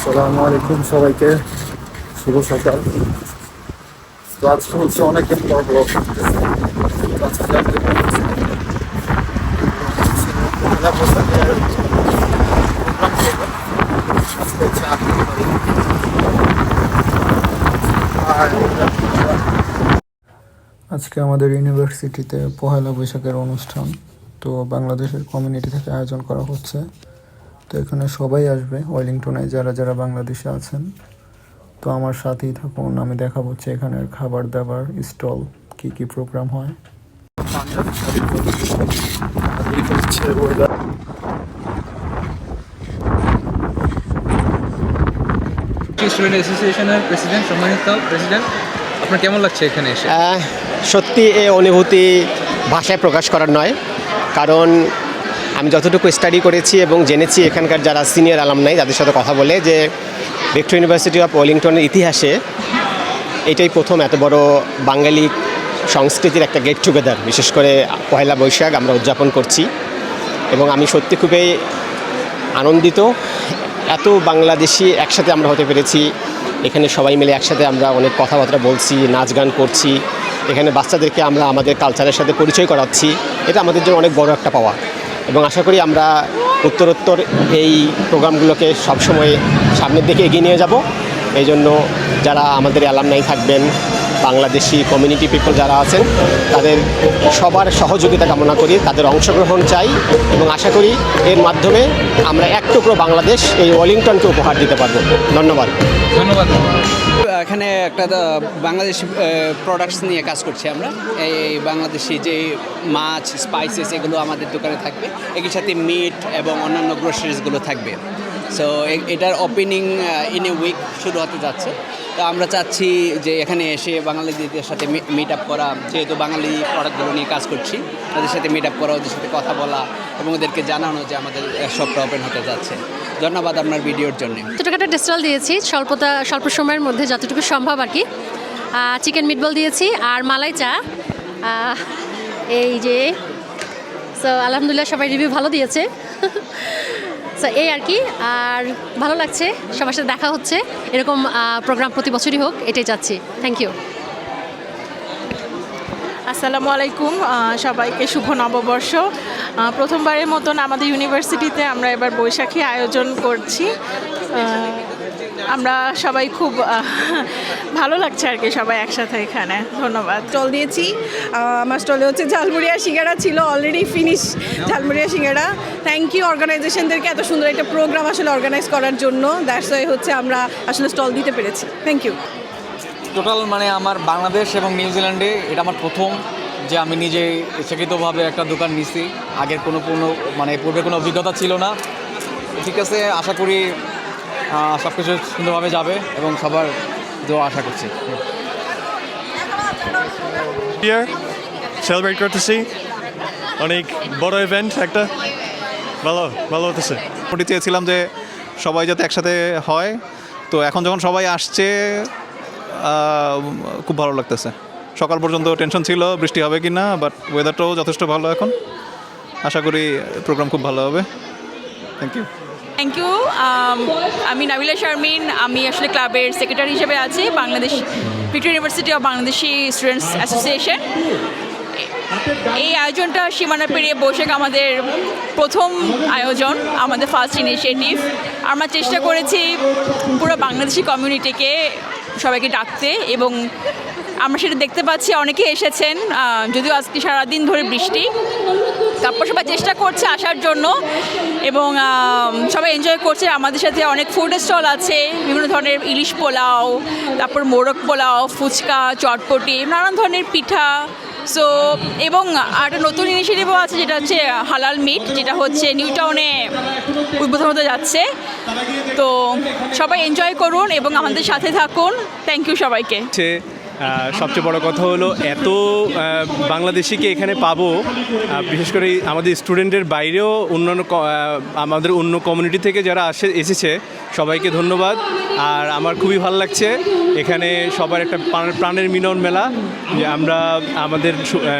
আসসালামু আলাইকুম সবাইকে, শুভ সকাল। তো আজকে হচ্ছে অনেকদিন পর ব্লগ করতেছি। তো আজকে আমাদের পহেলা বৈশাখের প্রোগ্রাম করবো। আজকে হচ্ছে 8 আজকে আমাদের ইউনিভার্সিটিতে পহেলা বৈশাখের অনুষ্ঠান। তো বাংলাদেশের কমিউনিটি থেকে আয়োজন করা হচ্ছে। তো এখানে সবাই আসবে ওয়েলিংটনে, যারা যারা বাংলাদেশে আছেন। তো আমার সাথেই থাকুন, আমি দেখাবো হচ্ছে এখানের খাবার দাবার স্টল, কি কি প্রোগ্রাম হয়। স্টুডেন্ট অ্যাসোসিয়েশনের প্রেসিডেন্ট, সম্মানিত প্রেসিডেন্ট, আপনার কেমন লাগছে এখানে এসে? সত্যি এই অনুভূতি ভাষায় প্রকাশ করার নয়, কারণ আমি যতটুকু স্টাডি করেছি এবং জেনেছি এখানকার যারা সিনিয়র অ্যালামনাই তাদের সাথে কথা বলে, যে ভিক্টোরিয়া ইউনিভার্সিটি অফ ওয়েলিংটনের ইতিহাসে এটাই প্রথম এত বড় বাঙালি সংস্কৃতির একটা গেট টুগেদার, বিশেষ করে পয়লা বৈশাখ আমরা উদযাপন করছি। এবং আমি সত্যি খুবই আনন্দিত, এত বাংলাদেশি একসাথে আমরা হতে পেরেছি। এখানে সবাই মিলে একসাথে আমরা অনেক কথাবার্তা বলছি, নাচ গান করছি, এখানে বাচ্চাদেরকে আমরা আমাদের কালচারের সাথে পরিচয় করাচ্ছি। এটা আমাদের জন্য অনেক বড় একটা পাওয়া, এবং আশা করি আমরা উত্তরোত্তর এই প্রোগ্রামগুলোকে সবসময় সামনের দিকে এগিয়ে নিয়ে যাব। এই জন্য যারা আমাদের অ্যালামনাই থাকবেন, বাংলাদেশি কমিউনিটি পিপল যারা আছেন, তাদের সবার সহযোগিতা কামনা করি, তাদের অংশগ্রহণ চাই, এবং আশা করি এর মাধ্যমে আমরা এক টুকরো বাংলাদেশ এই ওয়েলিংটনকে উপহার দিতে পারব। ধন্যবাদ। ধন্যবাদ। এখানে একটা বাংলাদেশি প্রোডাক্টস নিয়ে কাজ করছি আমরা। এই বাংলাদেশি যে মাছ, স্পাইসেস, এগুলো আমাদের দোকানে থাকবে। একই সাথে মিট এবং অন্যান্য গ্রোসারিজগুলো থাকবে। সো এটার ওপেনিং ইন এ উইক শুরু হতে যাচ্ছে। তো আমরা চাচ্ছি যে এখানে এসে বাঙালিদের সাথে মিট আপ করা, যেহেতু বাঙালি প্রোডাক্টগুলো নিয়ে কাজ করছি, ওদের সাথে মিট আপ করা, ওদের সাথে কথা বলা এবং ওদেরকে জানানো যে আমাদের শপটা ওপেন হতে যাচ্ছে। ধন্যবাদ আপনার ভিডিওর জন্য। ছোটোখাটো ডিস্টল দিয়েছি, স্বল্প সময়ের মধ্যে যতটুকু সম্ভব আর কি। চিকেন মিটবল দিয়েছি আর মালাই চা, এই যে। সো আলহামদুলিল্লাহ সবাই রিভিউ ভালো দিয়েছে। সো এই আর কি, আর ভালো লাগছে, সবার সাথে দেখা হচ্ছে। এরকম প্রোগ্রাম প্রতি বছরই হোক, এটাই চাচ্ছি। Thank you. আসসালামু আলাইকুম, সবাইকে শুভ নববর্ষ। প্রথমবারের মতন আমাদের ইউনিভার্সিটিতে আমরা এবার বৈশাখী আয়োজন করছি। আমরা সবাই খুব ভালো লাগছে আর কি, সবাই একসাথে এখানে। ধন্যবাদ। স্টল দিয়েছি। আমার স্টলে হচ্ছে ঝালমুড়িয়া সিঙ্গাড়া ছিল, অলরেডি ফিনিশ ঝালমুড়িয়া সিঙ্গাড়া। থ্যাংক ইউ অর্গানাইজেশনদেরকে এত সুন্দর একটা প্রোগ্রাম আসলে অর্গানাইজ করার জন্য। দ্যাটস ওয়াই হচ্ছে আমরা আসলে স্টল দিতে পেরেছি। Thank you. টোটাল মানে আমার বাংলাদেশ এবং নিউজিল্যান্ডে এটা আমার প্রথম যে আমি নিজে ইচ্ছাকৃতভাবে একটা দোকান নিছি। আগের কোনো পূর্বে কোনো অভিজ্ঞতা ছিল না। ঠিক আছে, আশা করি সব কিছু সুন্দরভাবে যাবে এবং সবার দোয়া আশা করছি। সেলিব্রেট করতেছি, অনেক বড় ইভেন্ট একটা, ভালো হতেছে। মোটামুটি চেয়েছিলাম যে সবাই যাতে একসাথে হয়, তো এখন যখন সবাই আসছে খুব ভালো লাগতেছে। সকাল পর্যন্ত টেনশন ছিল বৃষ্টি হবে কি না, বাট ওয়েদারটাও যথেষ্ট ভালো এখন। আশা করি প্রোগ্রাম খুব ভালো হবে। Thank you. Thank you. আমি নাবিলা শারমিন, আমি আসলে ক্লাবের সেক্রেটারি হিসেবে আছি Bangladesh Victoria University of Bangladeshi students association. এই আয়োজনটা সীমানা পেরিয়ে বৈশাখ আমাদের প্রথম আয়োজন, আমাদের ফার্স্ট ইনিশিয়েটিভ। আমরা চেষ্টা করেছি পুরো বাংলাদেশি কমিউনিটিকে সবাইকে ডাকতে, এবং আমরা সেটা দেখতে পাচ্ছি অনেকে এসেছেন, যদিও আজকে সারাদিন ধরে বৃষ্টি। তারপর সবাই চেষ্টা করছে আসার জন্য, এবং সবাই এনজয় করছে। আমাদের সাথে অনেক ফুড স্টল আছে, বিভিন্ন ধরনের ইলিশ পোলাও, তারপর মোরগ পোলাও, ফুচকা, চটপটি, নানান ধরনের পিঠা। সো এবং একটা নতুন ইনিশিয়েটিভও আছে, যেটা হচ্ছে হালাল মিট, যেটা হচ্ছে নিউ টাউনে উদ্বোধন হতে যাচ্ছে। তো সবাই এনজয় করুন এবং আমাদের সাথে থাকুন। থ্যাংক ইউ সবাইকে। সবচেয়ে বড় কথা হলো এত বাংলাদেশিকে এখানে পাবো, বিশেষ করে আমাদের স্টুডেন্টের বাইরেও আমাদের অন্য কমিউনিটি থেকে যারা এসেছে, সবাইকে ধন্যবাদ। আর আমার খুবই ভালো লাগছে এখানে সবার একটা প্রাণের মিলন মেলা, যে আমরা আমাদের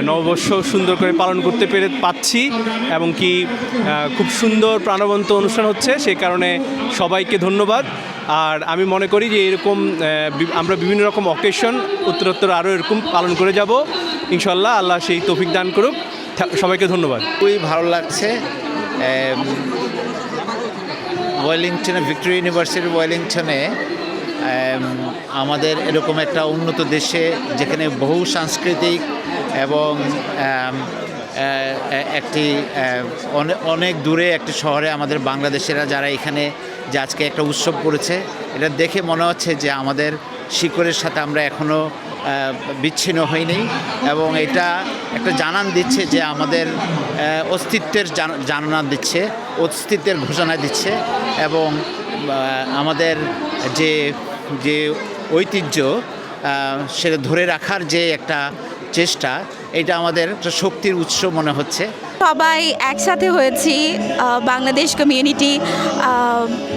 নববর্ষ সুন্দর করে পালন করতে পাচ্ছি, এবং কি খুব সুন্দর প্রাণবন্ত অনুষ্ঠান হচ্ছে। সেই কারণে সবাইকে ধন্যবাদ। আর আমি মনে করি যে এরকম আমরা বিভিন্ন রকম অকেশন উত্তরোত্তর আরও এরকম পালন করে যাব ইনশাল্লাহ। আল্লাহ সেই তৌফিক দান করুক। সবাইকে ধন্যবাদ। খুবই ভালো লাগছে। ওয়েলিংটনে, ভিক্টোরিয়া ইউনিভার্সিটির ওয়েলিংটনে আমাদের এরকম একটা উন্নত দেশে যেখানে বহু সাংস্কৃতিক এবং একটি অনেক দূরে একটি শহরে আমাদের বাংলাদেশিরা যারা এখানে যে আজকে একটা উৎসব করেছে, এটা দেখে মনে হচ্ছে যে আমাদের শিকড়ের সাথে আমরা এখনও বিচ্ছিন্ন হইনি এবং এটা একটা জানান দিচ্ছে যে আমাদের অস্তিত্বের জানানা দিচ্ছে, অস্তিত্বের ঘোষণা দিচ্ছে এবং আমাদের যে ঐতিহ্য সেটা ধরে রাখার যে একটা চেষ্টা, এটা আমাদের একটা শক্তির উৎস মনে হচ্ছে। সবাই একসাথে হয়েছি, বাংলাদেশ কমিউনিটি,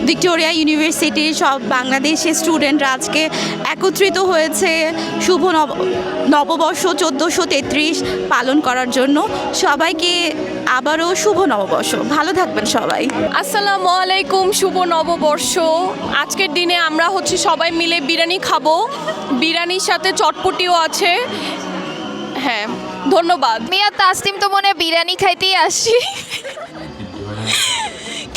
ভিক্টোরিয়া ইউনিভার্সিটির সব বাংলাদেশের স্টুডেন্টরা আজকে একত্রিত হয়েছে শুভ নববর্ষ 1433 পালন করার জন্য। সবাইকে আবারও শুভ নববর্ষ, ভালো থাকবেন সবাই। আসসালামু আলাইকুম, শুভ নববর্ষ। আজকের দিনে আমরা সবাই মিলে বিরিয়ানি খাবো, বিরিয়ানির সাথে চটপটিও আছে। হ্যাঁ, ধন্যবাদ। আমি আর তাসনিম তো মনে বিরিয়ানি খাইতেই আসছি,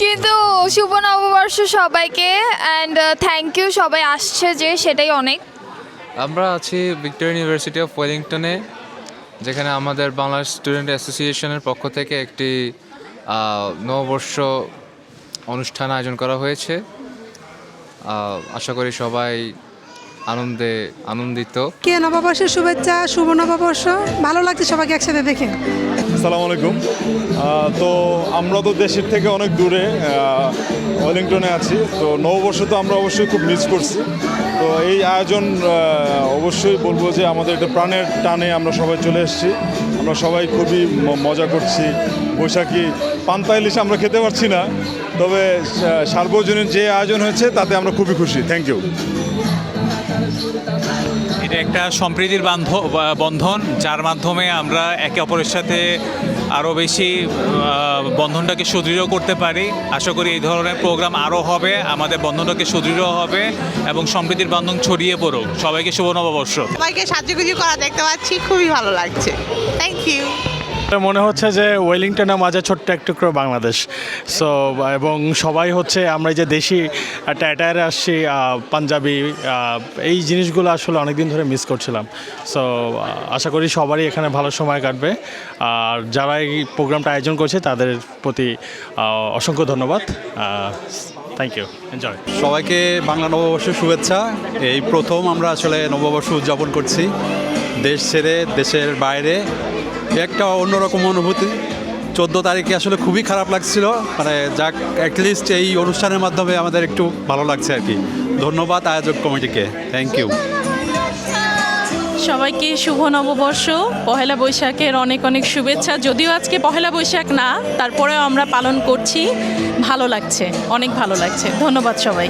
কিন্তু শুভ নববর্ষ সবাইকে, অ্যান্ড থ্যাংক ইউ সবাই আসছে যে, সেটাই অনেক। আমরা আছি ভিক্টোরিয়া ইউনিভার্সিটি অফ ওয়েলিংটনে, যেখানে আমাদের বাংলাদেশ স্টুডেন্ট অ্যাসোসিয়েশনের পক্ষ থেকে একটি নববর্ষ অনুষ্ঠান আয়োজন করা হয়েছে। আশা করি সবাই আনন্দিত। কে নববর্ষের শুভেচ্ছা, শুভ নববর্ষ। ভালো লাগছে সবাইকে একসাথে দেখে। আসসালামু আলাইকুম। তো আমরা তো দেশের থেকে অনেক দূরে ওয়েলিংটনে আছি, তো নববর্ষ তো আমরা অবশ্যই খুব মিস করছি। তো এই আয়োজন অবশ্যই বলবো যে আমাদের একটা প্রাণের টানে আমরা সবাই চলে এসেছি। আমরা সবাই খুবই মজা করছি। বৈশাখী পান্তা ইলিশ আমরা খেতে পারছি না, তবে সার্বজনীন যে আয়োজন হয়েছে তাতে আমরা খুবই খুশি। Thank you. এটা একটা সম্প্রীতির বন্ধন, যার মাধ্যমে আমরা একে অপরের সাথে আরও বেশি বন্ধনটাকে সুদৃঢ় করতে পারি। আশা করি এই ধরনের প্রোগ্রাম আরও হবে, আমাদের বন্ধনটাকে সুদৃঢ় হবে এবং সম্প্রীতির বন্ধন ছড়িয়ে পড়ুক। সবাইকে শুভ নববর্ষ। সবাইকে সাজুগুজু করা দেখতে পাচ্ছি, খুবই ভালো লাগছে। Thank you. মনে হচ্ছে যে ওয়েলিংটনে মাঝে ছোট্ট এক টুকরো বাংলাদেশ। সো এবং সবাই আমরা যে দেশি একটা অ্যাটায়ারে আসছি, পাঞ্জাবি, এই জিনিসগুলো আসলে অনেক দিন ধরে মিস করছিলাম। সো আশা করি সবারই এখানে ভালো সময় কাটবে। আর যারা এই প্রোগ্রামটা আয়োজন করছে তাদের প্রতি অসংখ্য ধন্যবাদ। Thank you, enjoy. সবাইকে বাংলা নববর্ষের শুভেচ্ছা। এই প্রথম আমরা আসলে নববর্ষ উদযাপন করছি দেশ ছেড়ে, দেশের বাইরে। একটা অন্যরকম অনুভূতি। 14 তারিখে আসলে খুবই খারাপ লাগছিল, যাক অ্যাটলিস্ট এই অনুষ্ঠানের মাধ্যমে আমাদের একটু ভালো লাগছে আর কি। ধন্যবাদ আয়োজক কমিটিকে, থ্যাংক ইউ। সবাইকে শুভ নববর্ষ, পহেলা বৈশাখের অনেক অনেক শুভেচ্ছা। যদিও আজকে পহেলা বৈশাখ না, তারপরেও আমরা পালন করছি। ভালো লাগছে, অনেক ভালো লাগছে। ধন্যবাদ সবাই।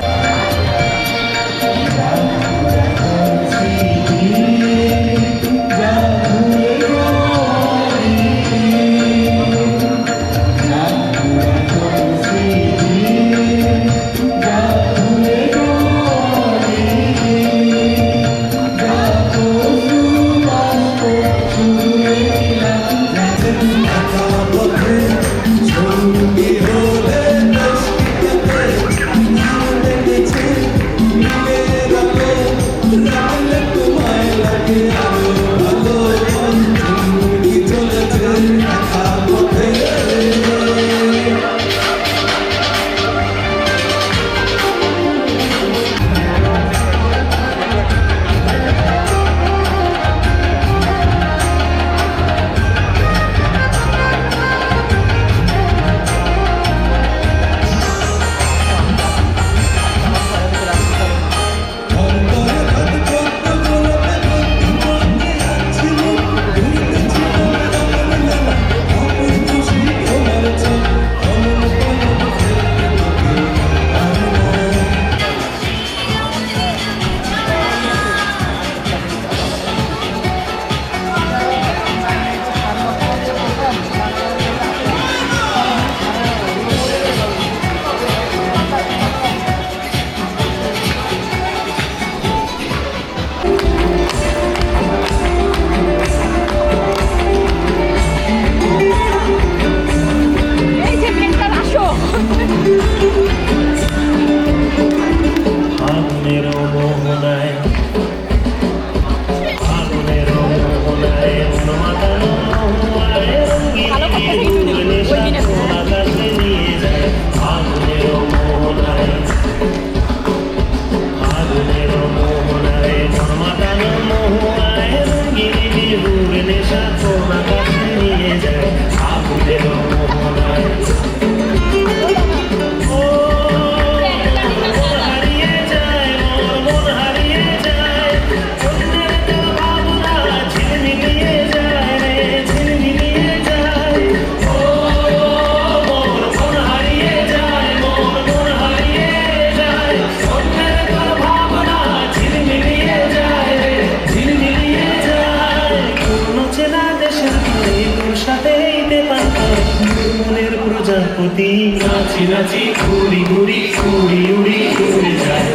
নাচি নাচি ঘুরি ঘুরি উড়ি উড়ি উড়ে যায়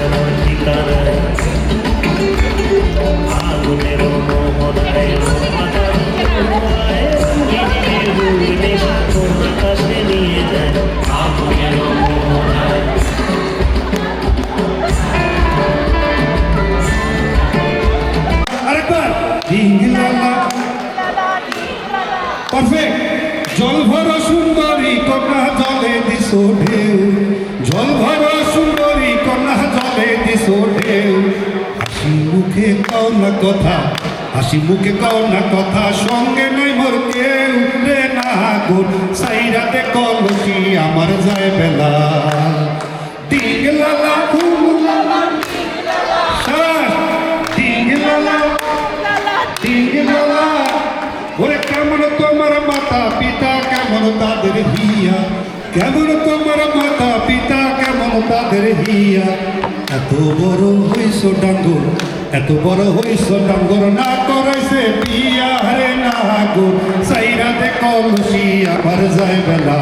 আমার ঠিকানায় আগুনের মোহনায় আকাশে নিয়ে যায় আগুনের মোহনায় আরেকবার ডিঙ্গিলালা পারফেক্ট জল ভরা সুন্দরী কন্যা জলে দিশো ঢেউ জল ভরা সুন্দরী কন্যা জলে দিশো ঢেউ হাসি মুখে কও না কথা হাসি মুখে কও না কথা সঙ্গে নাই মোর কেউ রে না গুণ সাইরাতে কলসি আমার যায় বেলা ডিঙ্গিলালা হুলালা ডিঙ্গিলালা ডিঙ্গিলালা ওরে কেমন তোমার মাতা পিতা কেমন তাদের হিয়া কেমন তোমার মাতা পিতা কেমন তাদের হিয়া এত বড় হইস ডাঙ্গর এত বড় হইস ডাঙ্গর না করাইছে বিয়া রে না গো সাইরাতে কলসি আবার যায় বেলা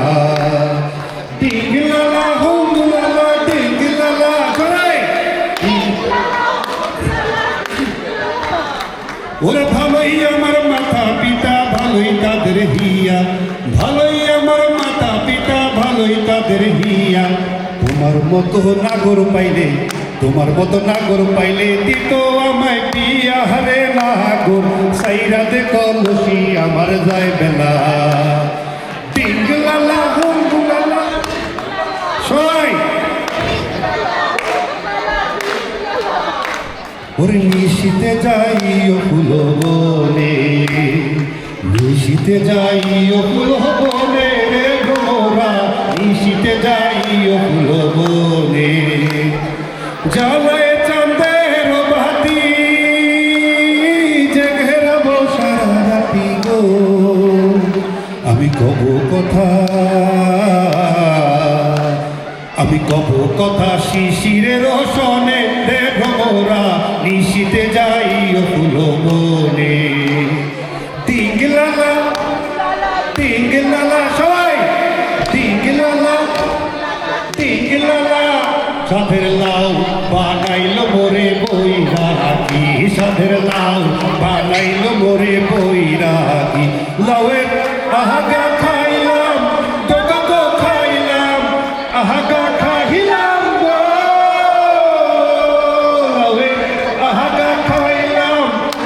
ডিঙ্গিলালা হুঙ্গুলালা ডিঙ্গিলালা সরাই ওরে ভালোই আমার মাতা পিতা ভালোই তাদের হিয়া ভালোই আমার মাতা পিতা ভালোই তাদের হিয়া তোমার মতো নাগর পাইলে তোমার মতো নাগর পাইলে দিত আমায় বিয়া হারে নাগর সাইরাতে কলসি আমার যায় বেলা ডিঙ্গলালা হুঙ্গুলালা সবাই ওরে নিশিতে যাইও ফুল বনে নিশিতে যাইও ফুল বনে রে গোরা নিশিতে যাইও ফুল বনে জ্বালায় চাঁদের বাতি যে ঘেরাবো সারা রাতি গো আমি কব কথা আমি কব কথা শিশিরের রসনে রে ভোরা নিশিতে যাইও ফুল বনে টিংলালা টিংলালা সবাই টিংলালা টিংলালা সাধের লাউ বানাইলো মোরে বৈরাগী সাধের লাউ বানাইলো মোরে বৈরাগী লাউয়ের আহাগা খাইলাম দোকা খাইলাম আহাগা খাইলাম লাউয়ের আহাগা খাইলাম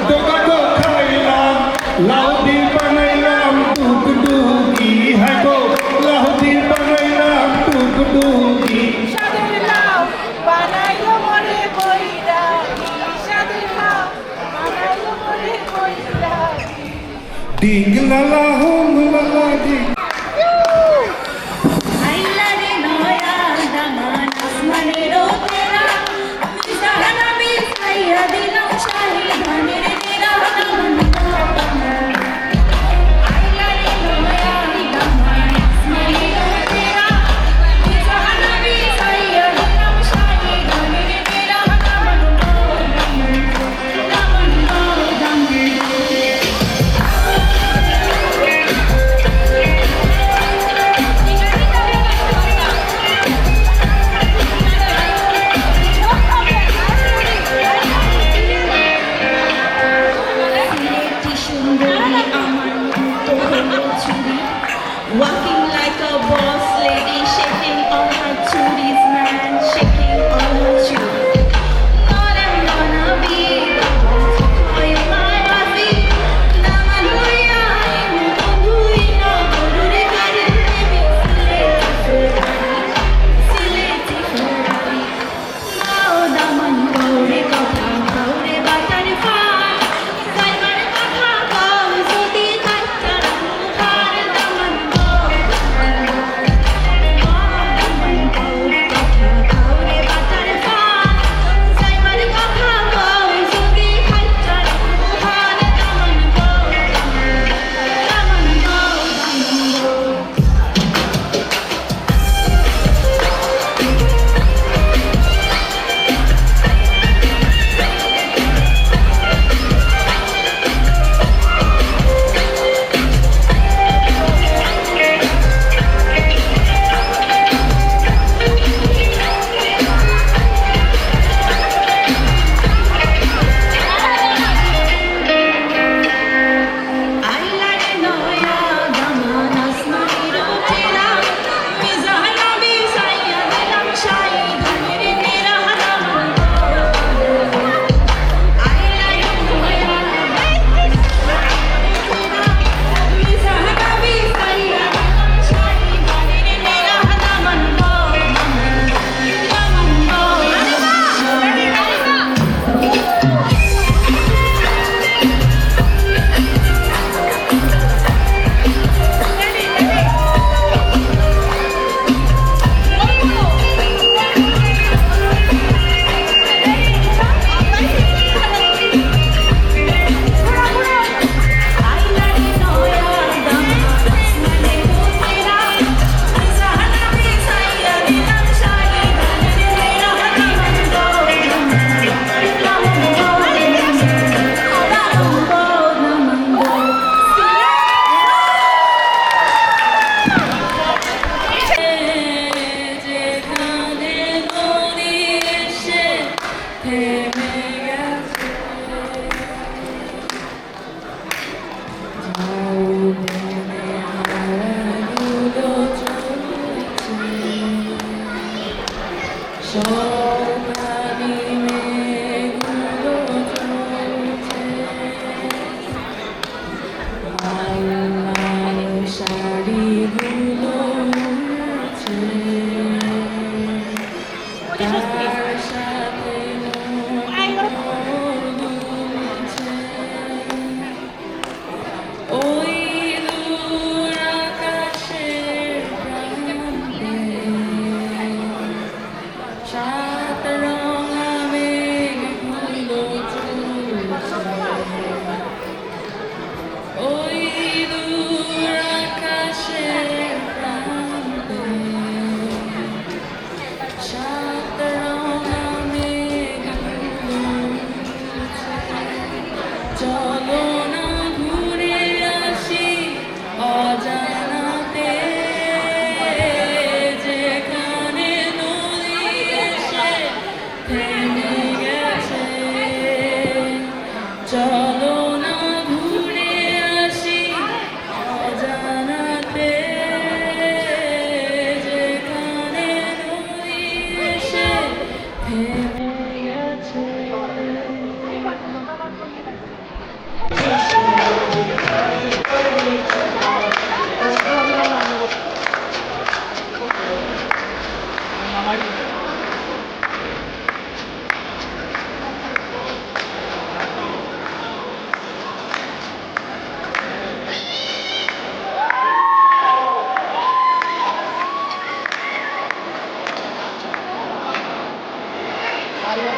দোকা খাইলাম লাউ দি বানাইলাম টুকটুকি হ্যাঁ গো লাউ দি বানাইলাম টুকটুকি ডিঙ্গলালা হুঙ্গলালা ডিং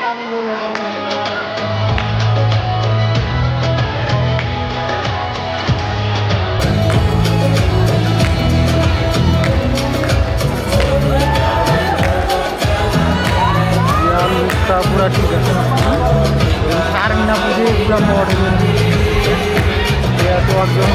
I'm